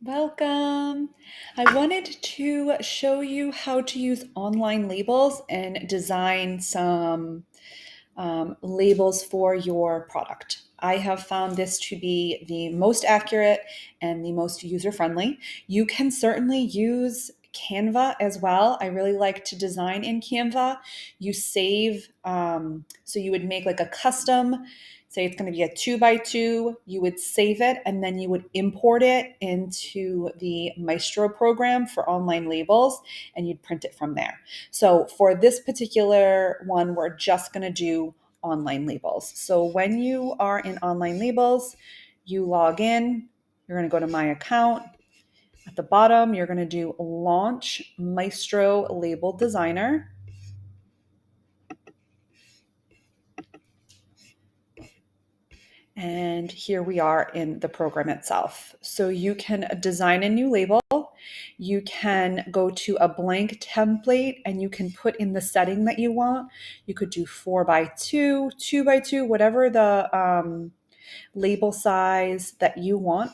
Welcome. I wanted to show you how to use online labels and design some labels for your product. I have found this to be the most accurate and the most user-friendly. You can certainly use Canva as well. I really like to design in Canva. You save, so you would make like a custom, say it's going to be a 2x2, you would save it and then you would import it into the Maestro program for online labels and you'd print it from there. So for this particular one, we're just going to do online labels. So when you are in online labels, you log in, you're going to go to my account. At the bottom, you're going to do launch Maestro Label Designer. And here we are in the program itself. So you can design a new label. You can go to a blank template and you can put in the setting that you want. You could do 4x2, 2x2, whatever the label size that you want.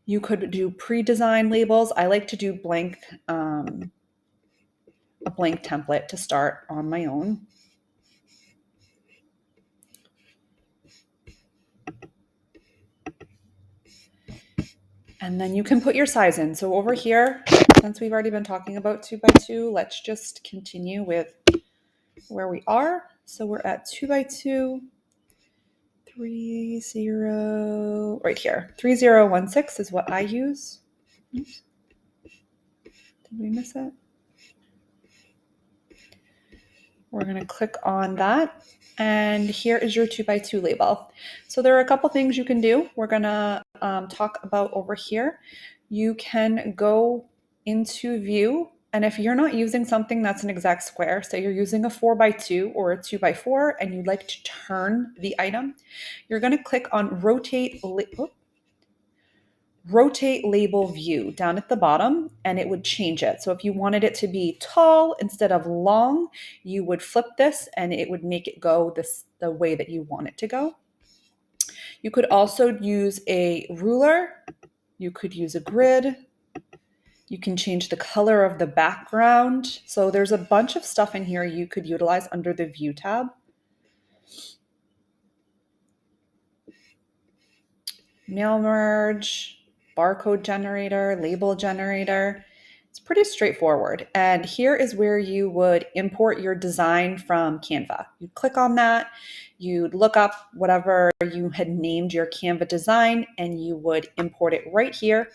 You could do pre-designed labels. I like to do a blank template to start on my own. And then you can put your size in. So over here, since we've already been talking about 2x2, let's just continue with where we are. So we're at 2x2, 30, right here. 3016 is what I use. Oops. Did we miss it? We're going to click on that. And here is your 2x2 label. So there are a couple things you can do. We're going to talk about over here. You can go into view. And if you're not using something that's an exact square, say you're using a 4x2 or a 2x4 and you'd like to turn the item, you're going to click on rotate label view down at the bottom and it would change it. So if you wanted it to be tall instead of long, you would flip this and it would make it go the way that you want it to go. You could also use a ruler. You could use a grid. You can change the color of the background. So there's a bunch of stuff in here you could utilize under the view tab. Mail merge, barcode generator, label generator. It's pretty straightforward. And here is where you would import your design from Canva. You'd click on that, you'd look up whatever you had named your Canva design, and you would import it right here.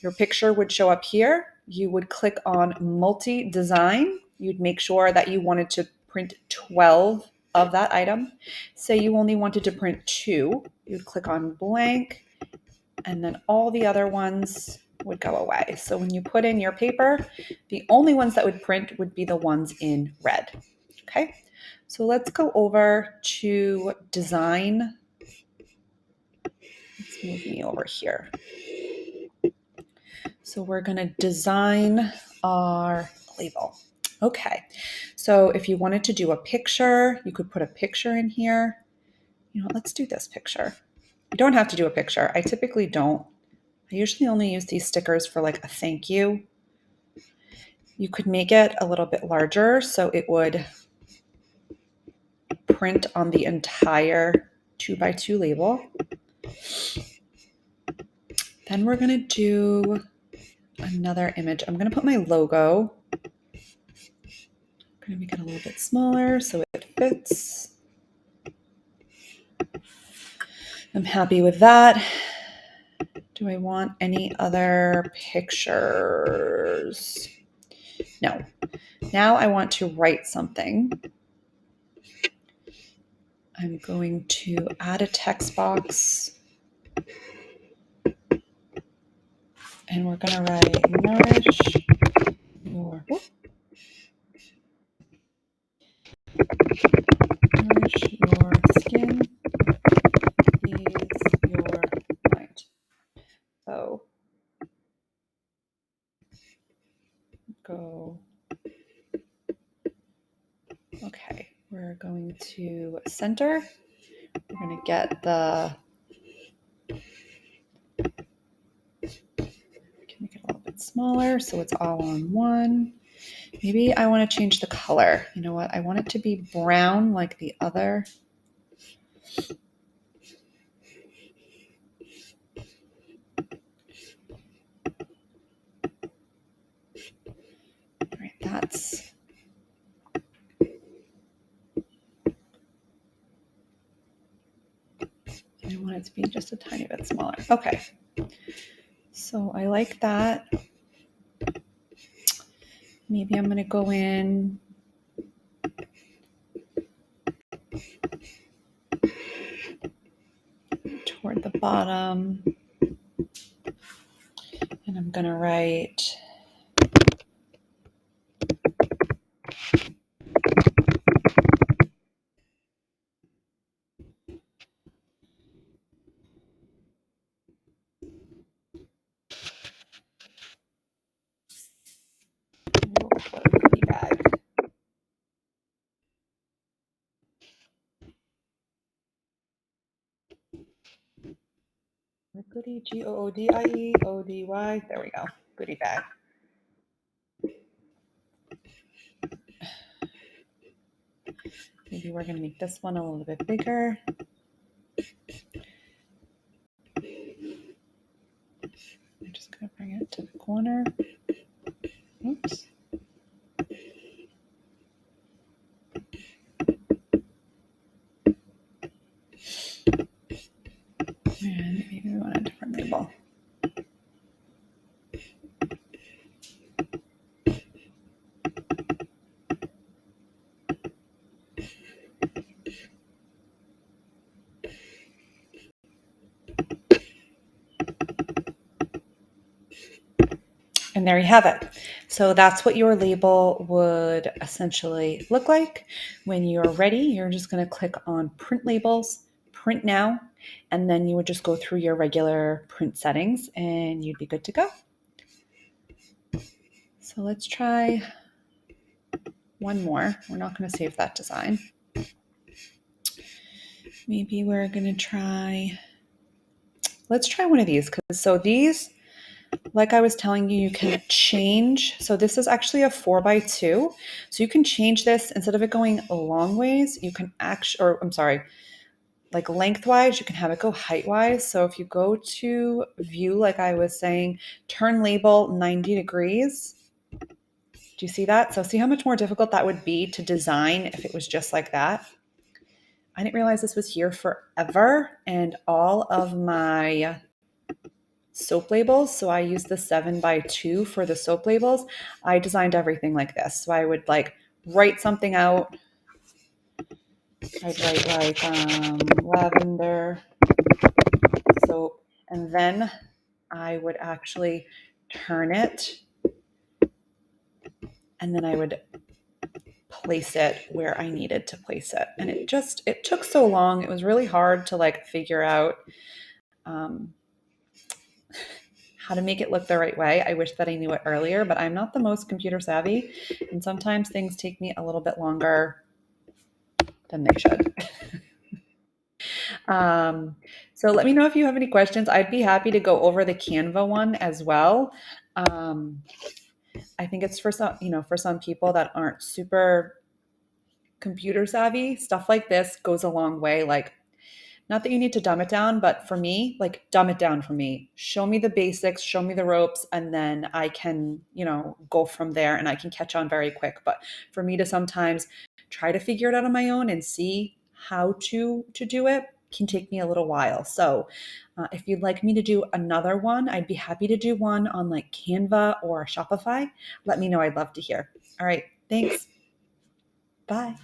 Your picture would show up here. You would click on multi-design. You'd make sure that you wanted to print 12 of that item. Say you only wanted to print 2, you'd click on blank, and then all the other ones would go away. So when you put in your paper, the only ones that would print would be the ones in red. Okay, so let's go over to design. Let's move me over here. So we're going to design our label. Okay, so if you wanted to do a picture, you could put a picture in here. You know, let's do this picture. You don't have to do a picture. I typically don't. I usually only use these stickers for like a thank you. You could make it a little bit larger so it would print on the entire 2x2 label. Then we're going to do another image. I'm going to put my logo. I'm going to make it a little bit smaller so it fits. I'm happy with that. Do I want any other pictures? No. Now I want to write something. I'm going to add a text box. And we're going to write nourish your skin, ease your mind. So go. Okay, we're going to center. We're going to get the bit smaller so it's all on one. Maybe I want to change the color. You know what? I want it to be brown like the other. All right, that's. I want it to be just a tiny bit smaller. Okay. So I like that. Maybe I'm going to go in toward the bottom. And I'm going to write goodie bag. Goodie, Goodie. There we go. Goodie bag. Maybe we're going to make this one a little bit bigger. I'm just going to bring it to the corner. Oops. And maybe we want a different label. And there you have it. So that's what your label would essentially look like. When you're ready, you're just going to click on Print Labels, Print Now, and then you would just go through your regular print settings and you'd be good to go. So let's try one more. We're not going to save that design. Maybe we're going to try, let's try one of these. So these, like I was telling you, you can change. So this is actually a 4x2. So you can change this instead of it going long ways, you can like lengthwise, you can have it go heightwise. So if you go to view, like I was saying, turn label 90 degrees. Do you see that? So see how much more difficult that would be to design if it was just like that. I didn't realize this was here forever. And all of my soap labels, so I use the 7x2 for the soap labels. I designed everything like this. So I would like write something out. I'd write like lavender soap, and then I would actually turn it, and then I would place it where I needed to place it. And it took so long. It was really hard to like figure out how to make it look the right way. I wish that I knew it earlier, but I'm not the most computer savvy, and sometimes things take me a little bit longer than they should. So let me know if you have any questions. I'd be happy to go over the Canva one as well. I think it's for some people that aren't super computer savvy. Stuff like this goes a long way. Like, not that you need to dumb it down, but for me, like, dumb it down for me. Show me the basics, show me the ropes, and then I can, go from there and I can catch on very quick. But for me to sometimes try to figure it out on my own and see how to do it can take me a little while. So if you'd like me to do another one, I'd be happy to do one on like Canva or Shopify. Let me know. I'd love to hear. All right. Thanks. Bye.